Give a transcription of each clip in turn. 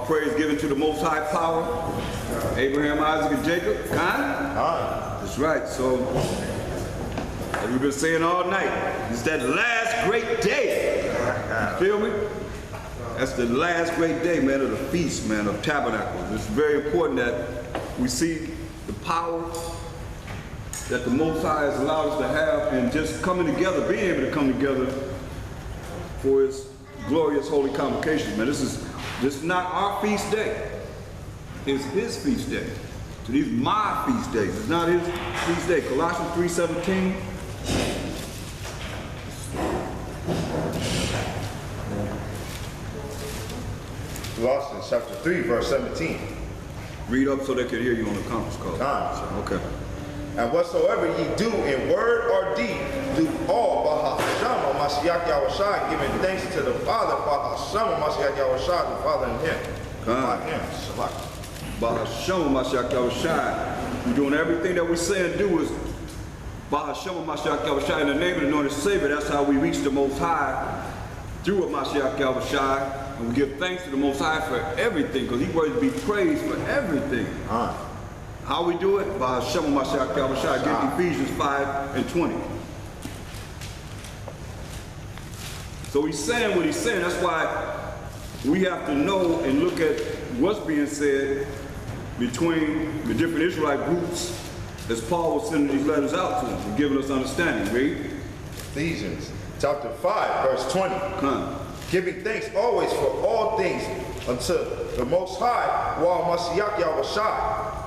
praise given to the Most High Power, Abraham, Isaac, and Jacob. That's right. So, as we've been saying all night, it's that last great day. Feel me? That's the last great day, man, of the feast, man, of Tabernacles. It's very important that we see the power that the Most High has allowed us to have and just coming together, being able to come together for His glorious holy convocation, man. This is not our feast day. It's His feast day. So these are my feast days. It's not His feast day. Colossians 3:17. Colossians chapter 3, verse 17. Read up so they can hear you on the conference call. Okay. And whatsoever ye do in word or deed, do all by Hashem Mashiach Yahushua, giving thanks to the Father by Hashem Mashiach Yahushua, the Father in Him. By Him. By Hashem Mashiach Yahushua. We're doing everything that we say and do is by Hashem Mashiach Yahushua in the name of the anointed Savior. That's how we reach the Most High through a Mashiach Yahushua. And we give thanks to the Most High for everything, because He worthy to be praised for everything. How we do it? By Hashem Mashiach Yahushua. Get Ephesians 5:20. So He's saying what He's saying. That's why we have to know and look at what's being said between the different Israelite groups as Paul was sending these letters out to them and giving us understanding. Read. Ephesians chapter 5, verse 20. Giving thanks always for all things unto the Most High, while Mashiach Yahushua.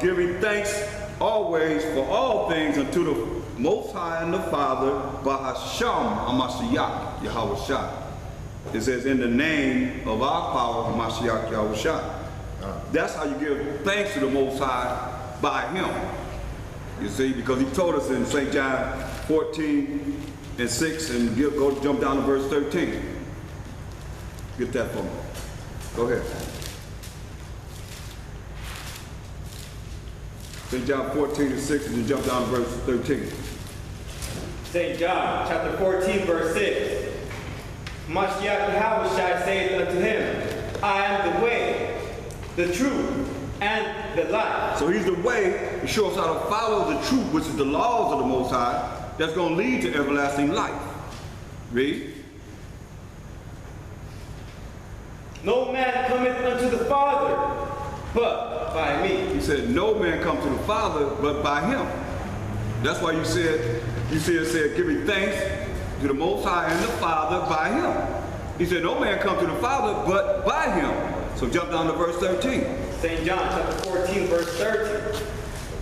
Giving thanks always for all things unto the Most High and the Father, by Hashem HaMashiach Yahushua. It says, in the name of our power, Mashiach Yahushua. That's how you give thanks to the Most High, by Him. You see, because He told us in St. John 14:6, and jump down to verse 13. Get that for me. Go ahead. St. John 14:6, and then jump down to verse 13. St. John chapter 14, verse 6. Mashiach Yahushua saith unto him, I am the way, the truth, and the life. So He's the way to show us how to follow the truth, which is the laws of the Most High, that's going to lead to everlasting life. Read. No man cometh unto the Father, but by me. He said, no man comes to the Father, but by Him. That's why you see it said, giving thanks to the Most High and the Father by Him. He said, no man comes to the Father, but by Him. So jump down to verse 13. St. John chapter 14, verse 13.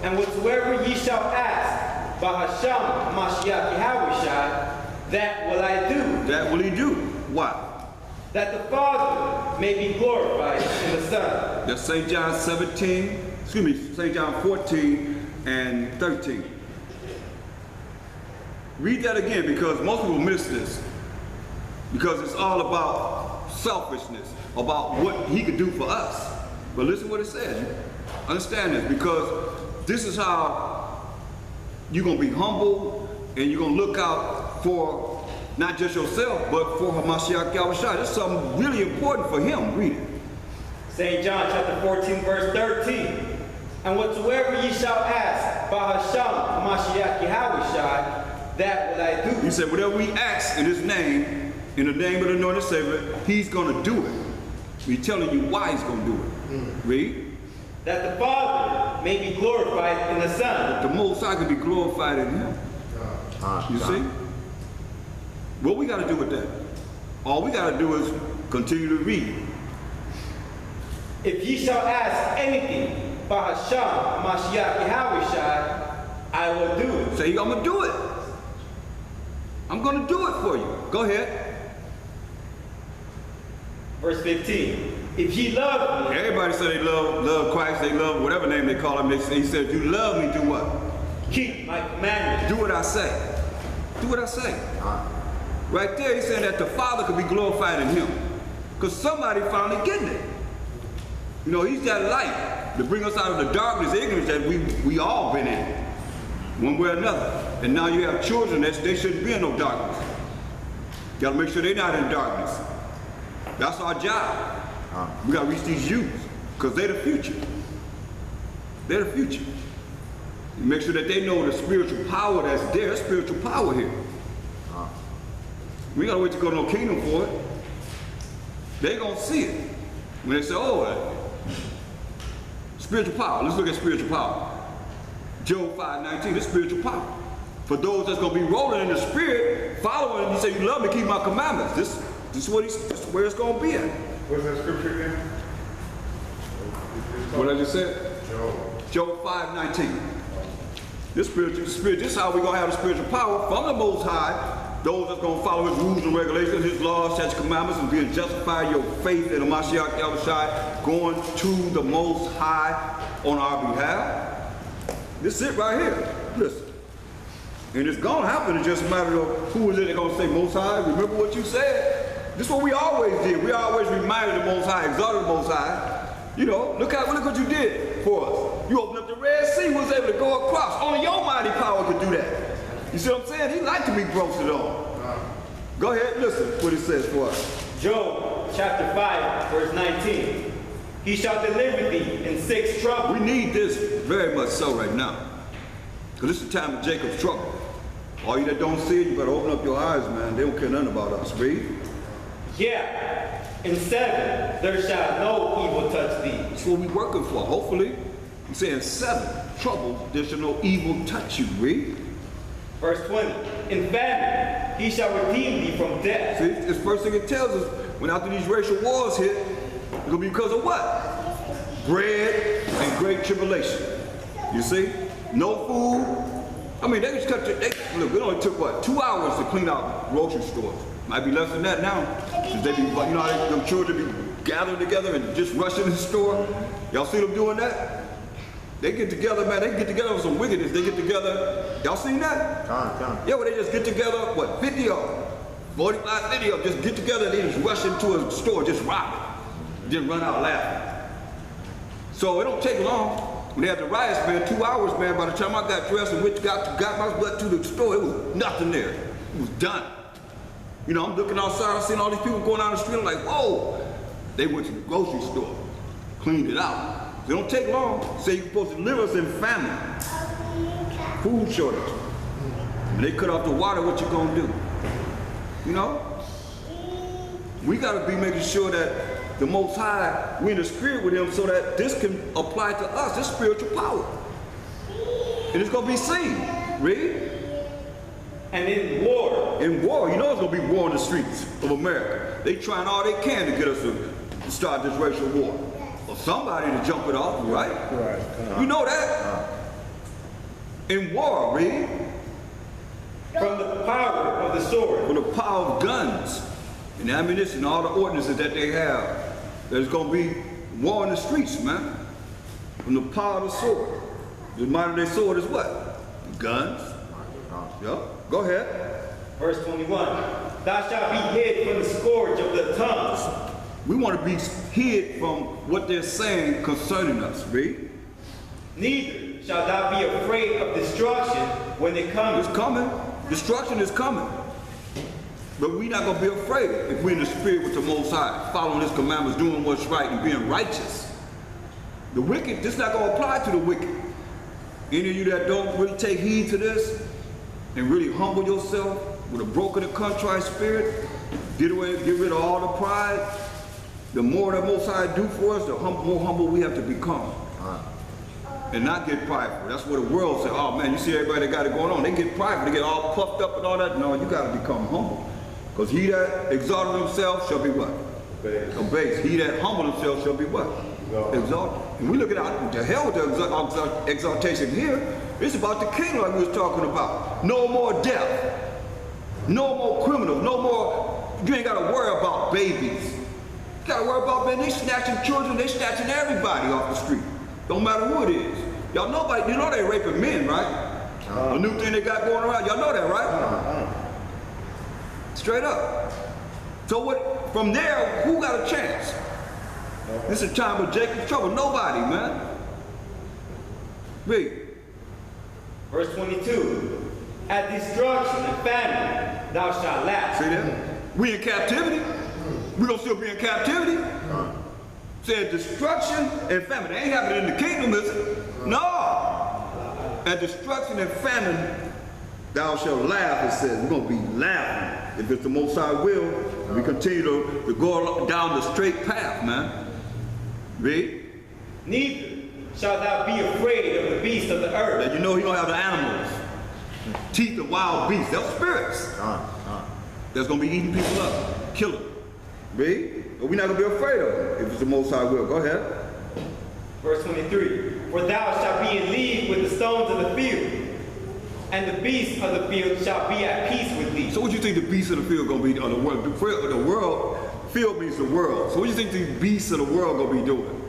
And whatsoever ye shall ask by Hashem Mashiach Yahushua, that will I do. That will He do. Why? That the Father may be glorified in the Son. That's St. John St. John 14 and 13. Read that again, because most people miss this. Because it's all about selfishness, about what He could do for us. But listen what it says. Understand this, because this is how you're going to be humble and you're going to look out for not just yourself, but for Mashiach Yahushua. That's something really important for Him. Read it. St. John chapter 14, verse 13. And whatsoever ye shall ask by Hashem Mashiach Yahushua, that will I do. He said, whatever we ask in His name, in the name of the anointed Savior, He's going to do it. We're telling you why He's going to do it. Read. That the Father may be glorified in the Son. That the Most High can be glorified in Him. You see? What we got to do with that? All we got to do is continue to read. If ye shall ask anything by Hashem Mashiach Yahushua, I will do it. Say, I'm going to do it. I'm going to do it for you. Go ahead. Verse 15. If ye love me. Everybody say they love Christ, they love whatever name they call Him. He said, you love me, do what? Keep my commandments. Do what I say. Do what I say. Right there, He's saying that the Father could be glorified in Him. Because somebody finally getting it. You know, He's that light to bring us out of the darkness, ignorance that we all been in, one way or another. And now you have children that they shouldn't be in no darkness. You got to make sure they're not in darkness. That's our job. We got to reach these youth because they're the future. They're the future. You make sure that they know the spiritual power that's there. There's spiritual power here. We got to wait to go to no kingdom for it. They're going to see it. When they say, oh, spiritual power. Let's look at spiritual power. Job 5:19, this spiritual power. For those that's going to be rolling in the spirit, following him, you say, you love me, keep my commandments. This is where it's going to be at. What's that scripture again? What I just said? Job 5:19. This spiritual spirit, this is how we're going to have the spiritual power from the Most High. Those that's going to follow his rules and regulations, his laws, statutes, commandments, and being justified your faith in the Mashiach Yahushua, going to the Most High on our behalf. This is it right here. Listen. And it's going to happen. It's just a matter of who is it that's going to say Most High. Remember what you said. This is what we always did. We always reminded the Most High, exalted the Most High. You know, look what you did for us. You opened up the Red Sea, was able to go across. Only your mighty power could do that. You see what I'm saying? He liked to be broasted on. Go ahead, listen what it says for us. Job chapter 5, verse 19. He shall deliver thee in 6 troubles. We need this very much so right now. Because this is the time of Jacob's trouble. All you that don't see it, you better open up your eyes, man. They don't care nothing about us. Read. Yeah, in 7 there shall no evil touch thee. That's what we're working for, hopefully. I'm saying 7 troubles, there shall no evil touch you. Read. Verse 20. In famine he shall redeem thee from death. See, this first thing it tells us, when after these racial wars hit, it's going to be because of what? Bread and great tribulation. You see? No food. I mean, they just cut, look, it only took what, 2 hours to clean out grocery stores. Might be less than that now. Since they be, you know how them children be gathering together and just rushing to the store? Y'all see them doing that? They get together, man, they get together with some wickedness. They get together, y'all seen that? Yeah, well, they just get together, what, 50 of them, 45, 50 of them, just get together and they just rush into a store, just rob it, just run out laughing. So it don't take long. When they had the riots, man, 2 hours, man, by the time I got dressed and got my butt to the store, it was nothing there. It was done. You know, I'm looking outside, I seen all these people going down the street, I'm like, whoa. They went to the grocery store, cleaned it out. It don't take long. Say you're supposed to deliver us in famine. Food shortage. When they cut off the water, what you gonna do? You know? We gotta be making sure that the Most High, we're in the spirit with him so that this can apply to us, this spiritual power. And it's gonna be seen. Read. And in war. In war, you know it's gonna be war in the streets of America. They trying all they can to get us to start this racial war. Or somebody to jump it off, right? Right. You know that. In war, read. From the power of the sword. From the power of guns and ammunition, all the ordinances that they have. There's gonna be war in the streets, man. From the power of the sword. The modern day sword is what? Guns. Yep. Go ahead. Verse 21. Thou shalt be hid from the scourge of the tongues. We want to be hid from what they're saying concerning us. Read. Neither shalt thou be afraid of destruction when it comes. It's coming. Destruction is coming. But we're not going to be afraid if we're in the spirit with the Most High, following his commandments, doing what's right, and being righteous. The wicked, this is not going to apply to the wicked. Any of you that don't really take heed to this and really humble yourself with a broken and contrite spirit, get rid of all the pride. The more the Most High do for us, the more humble we have to become. And not get prideful. That's what the world says. Oh man, you see everybody that got it going on. They get prideful, they get all puffed up and all that. No, you got to become humble. Because he that exalted himself shall be what? Abased. He that humbled himself shall be what? Exalted. And we look at the hell with the exaltation here. It's about the king like we was talking about. No more death. No more criminals. No more, you ain't got to worry about babies. You got to worry about, man, they snatching children, they snatching everybody off the street. Don't matter who it is. Y'all know, you know they raping men, right? The new thing they got going around, y'all know that, right? Straight up. So what? From there, who got a chance? This is a time of Jacob's trouble. Nobody, man. Read. Verse 22. At destruction and famine thou shalt laugh. See that? We in captivity. We're going to still be in captivity. Said destruction and famine. They ain't happening in the kingdom, is it? No. And destruction and famine, thou shalt laugh, it says. We're going to be laughing. If it's the Most High will, we continue to go down the straight path, man. Read. Neither shalt thou be afraid of the beasts of the earth. That you know he gonna have the animals, teeth of wild beasts. They're spirits. That's gonna be eating people up, killing them. Read. But we're not gonna be afraid of them if it's the Most High will. Go ahead. Verse 23. For thou shalt be in league with the stones of the field, and the beasts of the field shall be at peace with thee. So what do you think the beasts of the field gonna be on the world? The world, field means the world. So what do you think the beasts of the world gonna be doing?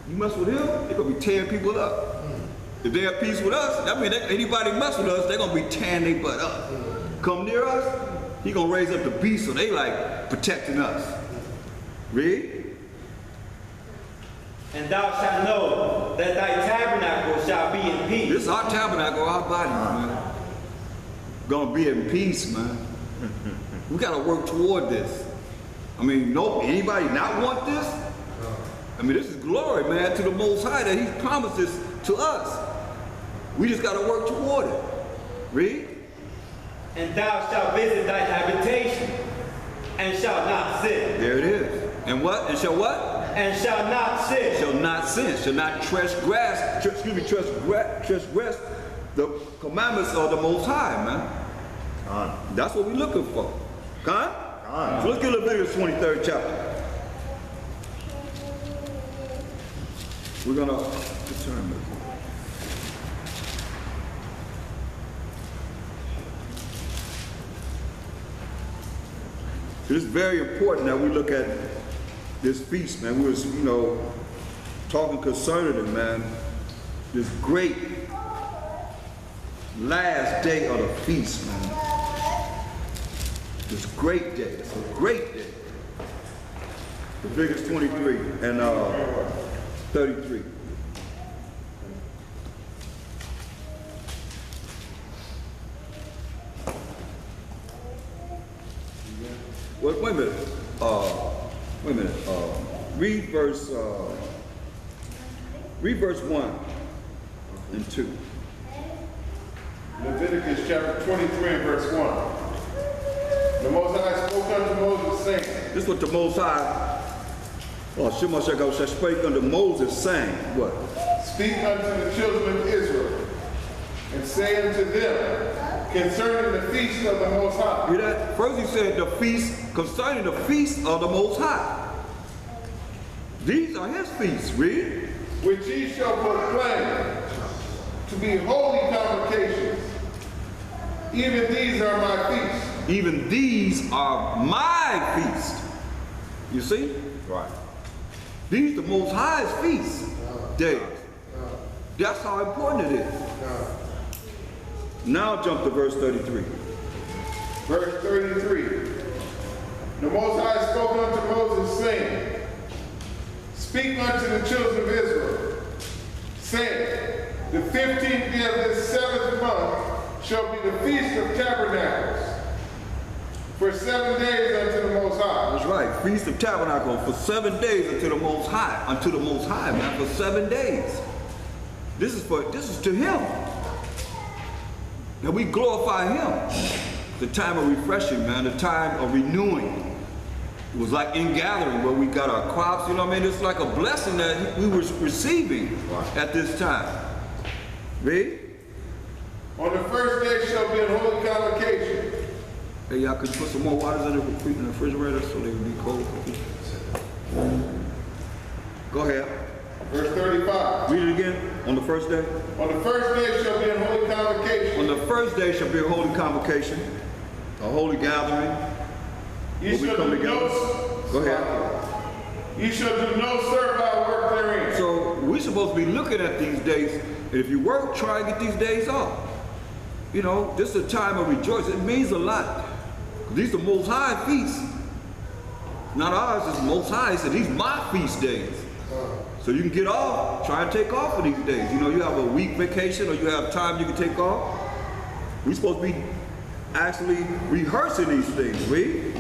You mess with him, they're gonna be tearing people up. If they have peace with us, that means anybody mess with us, they're gonna be tearing their butt up. Come near us, he gonna raise up the beast so they like protecting us. Read. And thou shalt know that thy tabernacle shall be in peace. This is our tabernacle, our body, man. Gonna be in peace, man. We gotta work toward this. I mean, anybody not want this? I mean, this is glory, man, to the Most High that He promised this to us. We just got to work toward it. Read. And thou shalt visit thy habitation, and shalt not sin. There it is. And what? And shall what? And shall not sin. Shall not sin. Shall not transgress the commandments of the Most High, man. That's what we're looking for. So let's get Leviticus 23rd chapter. We're going to determine. It's very important that we look at this feast, man. We was, talking concerning it, man. This great last day of the feast, man. This great day. It's a great day. Leviticus 23 and 33. Wait a minute. Read verse 1 and 2. Leviticus chapter 23 and verse 1. The Most High spoke unto Moses, saying. This is what the Most High, Shema Shekau spake unto Moses, saying, what? Speak unto the children of Israel, and say unto them, concerning the feast of the Most High. Hear that? First he said the feast, concerning the feast of the Most High. These are his feasts, read. Which ye shall proclaim to be holy convocations. Even these are my feasts. Even these are my feasts. You see? Right. These are the Most High's feast days. That's how important it is. Now jump to verse 33. Verse 33. The Most High spoke unto Moses, saying, Speak unto the children of Israel, saying, The 15th day of this 7th month shall be the Feast of Tabernacles, for 7 days unto the Most High. That's right. Feast of Tabernacles for 7 days unto the Most High, man, for 7 days. This is to him. That we glorify him. The time of refreshing, man, the time of renewing. It was like in gathering where we got our crops, it's like a blessing that we were receiving at this time. Read. On the first day shall be a holy convocation. Hey, y'all could put some more waters in the refrigerator so they would be cold. Go ahead. Verse 35. Read it again. On the first day. On the first day shall be a holy convocation. On the first day shall be a holy convocation, a holy gathering. You shall come do together. Go ahead. You shall do no servile work therein. So we're supposed to be looking at these days, and if you work, try and get these days off. This is a time of rejoicing. It means a lot. These are Most High feasts. Not ours, it's Most High. He said, these are my feast days. So you can get off, try and take off for these days. You have a week vacation or you have time you can take off. We're supposed to be actually rehearsing these things, read.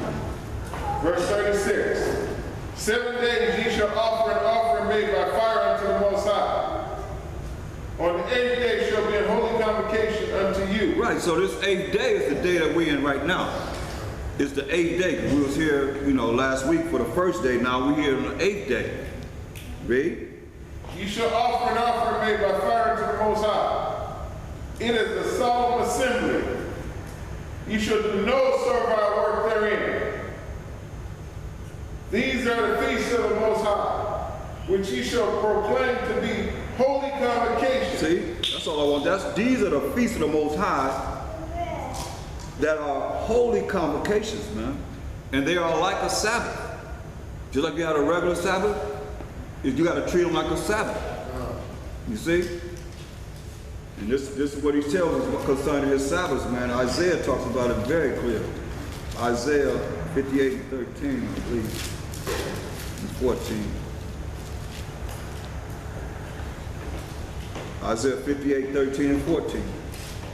Verse 36. 7 days ye shall offer an offering made by fire unto the Most High. On the 8th day shall be a holy convocation unto you. Right, so this 8th day is the day that we're in right now. It's the 8th day, because we was here, last week for the first day. Now we're here on the 8th day. Read. Ye shall offer an offering made by fire unto the Most High. It is a solemn assembly. Ye shall do no servile work therein. These are the feasts of the Most High, which ye shall proclaim to be holy convocations. See, that's all I want. These are the feasts of the Most High that are holy convocations, man. And they are like a Sabbath. Just like you had a regular Sabbath, you got to treat them like a Sabbath. You see? And this is what he tells us concerning his Sabbaths, man. Isaiah talks about it very clearly. Isaiah 58 and 13, I believe. And 14. Isaiah 58, 13, and 14.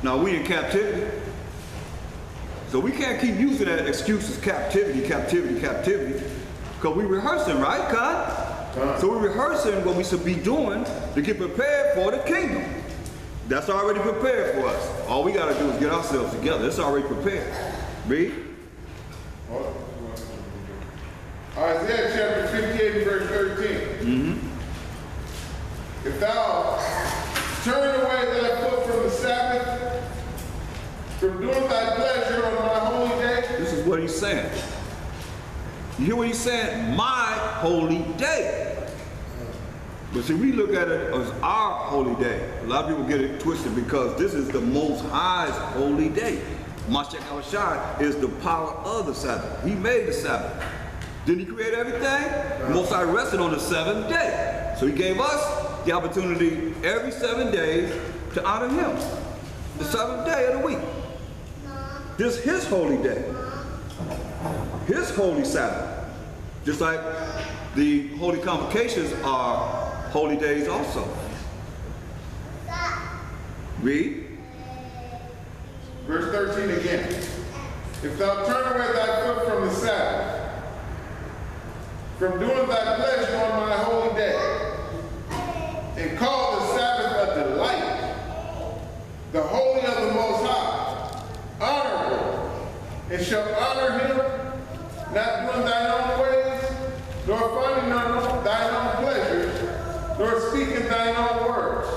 Now we in captivity. So we can't keep using that excuse as captivity, captivity, captivity. Because we rehearsing, right, Con? So we're rehearsing what we should be doing to get prepared for the kingdom. That's already prepared for us. All we got to do is get ourselves together. It's already prepared. Read. Isaiah chapter 58 verse 13. If thou turn away thy foot from the Sabbath, from doing thy pleasure on my holy day. This is what he's saying. You hear what he's saying? My holy day. But see, we look at it as our holy day. A lot of people get it twisted because this is the Most High's holy day. Mashiach Yahushua is the power of the Sabbath. He made the Sabbath. Didn't he create everything? The Most High rested on the 7th day. So he gave us the opportunity every 7 days to honor him. The 7th day of the week. This is his holy day. His holy Sabbath. Just like the holy convocations are holy days also. Read. Verse 13 again. If thou turn away thy foot from the Sabbath, from doing thy pleasure on my holy day, and call the Sabbath a delight, the holy of the Most High, honorable, and shall honor him, not doing thine own ways, nor finding thine own pleasures, nor speaking thine own words.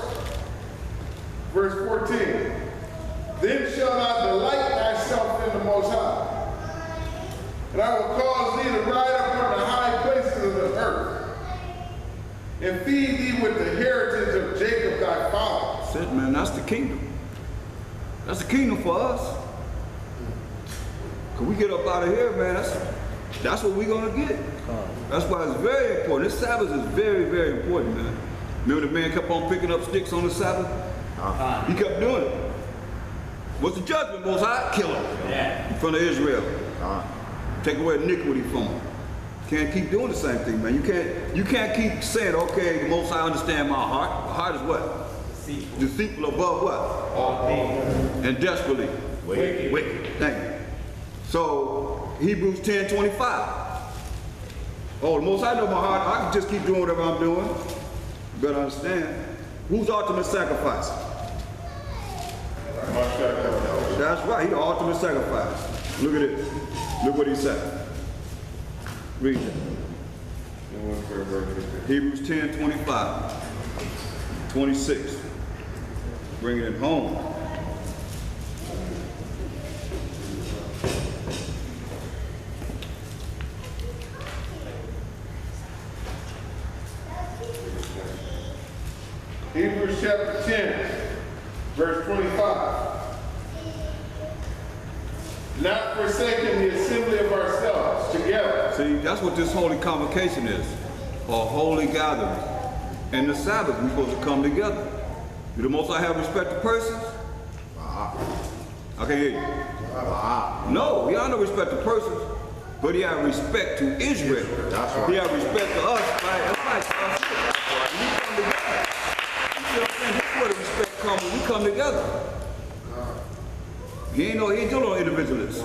Verse 14. Then shalt thou delight thyself in the Most High, and I will cause thee to ride upon the high places of the earth, and feed thee with the heritage of Jacob thy father. That's it, man. That's the kingdom. That's the kingdom for us. Cause we get up out of here, man. That's what we're gonna get. That's why it's very important. This Sabbath is very, very important, man. Remember the man kept on picking up sticks on the Sabbath? He kept doing it. What's the judgment, Most High? Kill him. Yeah. In front of Israel. Take away iniquity from him. Can't keep doing the same thing, man. You can't keep saying, okay, the Most High understand my heart. My heart is what? Deceitful above what? All things. And desperately. Wicked. Thank you. So, Hebrews 10:25. Oh, the Most High know my heart. I can just keep doing whatever I'm doing. You better understand. Who's ultimate sacrifice? That's right, he the ultimate sacrifice. Look at this. Look what he said. Read that. Hebrews 10:25, 26. Bringing it home. Hebrews chapter 10, verse 25. Not forsaking the assembly of ourselves together. See, that's what this holy convocation is. A holy gathering. And the Sabbath, we're supposed to come together. Do the Most High have respect to persons? I can't hear you. No, he had no respect to persons. But he had respect to Israel. That's right. He had respect to us. Right? That's right. We come together. You see what I'm saying? That's where the respect comes when we come together. He ain't doing no individualists.